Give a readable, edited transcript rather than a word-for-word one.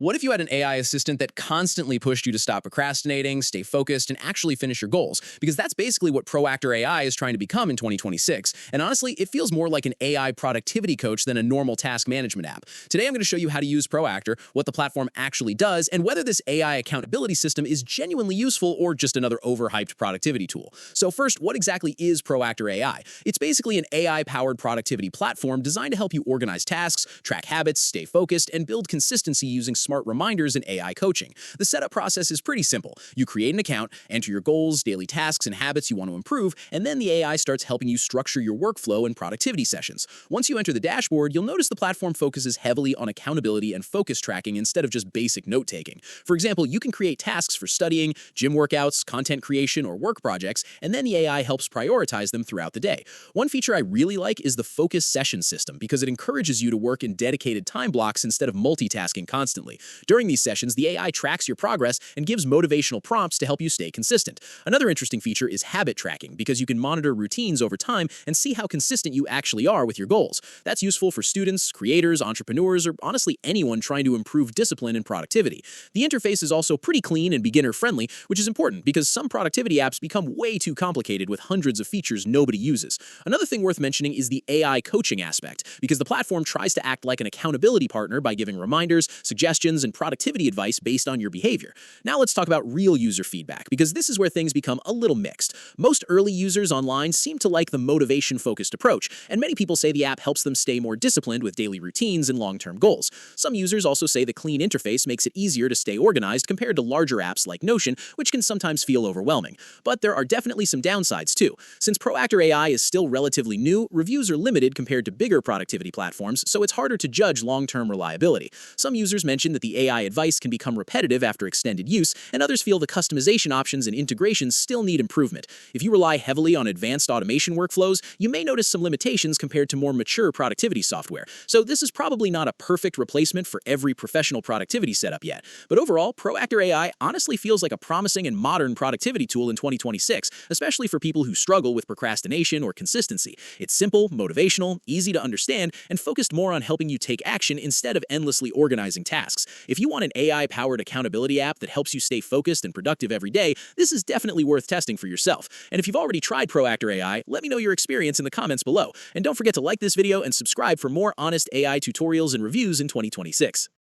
What if you had an AI assistant that constantly pushed you to stop procrastinating, stay focused, and actually finish your goals? Because that's basically what Proactor AI is trying to become in 2026. And honestly, it feels more like an AI productivity coach than a normal task management app. Today, I'm going to show you how to use Proactor, what the platform actually does, and whether this AI accountability system is genuinely useful or just another overhyped productivity tool. So first, what exactly is Proactor AI? It's basically an AI-powered productivity platform designed to help you organize tasks, track habits, stay focused, and build consistency using smart reminders and AI coaching. The setup process is pretty simple. You create an account, enter your goals, daily tasks, and habits you want to improve, and then the AI starts helping you structure your workflow and productivity sessions. Once you enter the dashboard, you'll notice the platform focuses heavily on accountability and focus tracking instead of just basic note-taking. For example, you can create tasks for studying, gym workouts, content creation, or work projects, and then the AI helps prioritize them throughout the day. One feature I really like is the focus session system because it encourages you to work in dedicated time blocks instead of multitasking constantly. During these sessions, the AI tracks your progress and gives motivational prompts to help you stay consistent. Another interesting feature is habit tracking because you can monitor routines over time and see how consistent you actually are with your goals. That's useful for students, creators, entrepreneurs, or honestly anyone trying to improve discipline and productivity. The interface is also pretty clean and beginner-friendly, which is important because some productivity apps become way too complicated with hundreds of features nobody uses. Another thing worth mentioning is the AI coaching aspect, because the platform tries to act like an accountability partner by giving reminders, suggestions, and productivity advice based on your behavior. Now let's talk about real user feedback, because this is where things become a little mixed. Most early users online seem to like the motivation-focused approach, and many people say the app helps them stay more disciplined with daily routines and long-term goals. Some users also say the clean interface makes it easier to stay organized compared to larger apps like Notion, which can sometimes feel overwhelming. But there are definitely some downsides too. Since Proactor AI is still relatively new, reviews are limited compared to bigger productivity platforms, so it's harder to judge long-term reliability. Some users mention that the AI advice can become repetitive after extended use, and others feel the customization options and integrations still need improvement. If you rely heavily on advanced automation workflows, you may notice some limitations compared to more mature productivity software. So this is probably not a perfect replacement for every professional productivity setup yet. But overall, Proactor AI honestly feels like a promising and modern productivity tool in 2026, especially for people who struggle with procrastination or consistency. It's simple, motivational, easy to understand, and focused more on helping you take action instead of endlessly organizing tasks. If you want an AI-powered accountability app that helps you stay focused and productive every day, this is definitely worth testing for yourself. And if you've already tried Proactor AI, let me know your experience in the comments below. And don't forget to like this video and subscribe for more honest AI tutorials and reviews in 2026.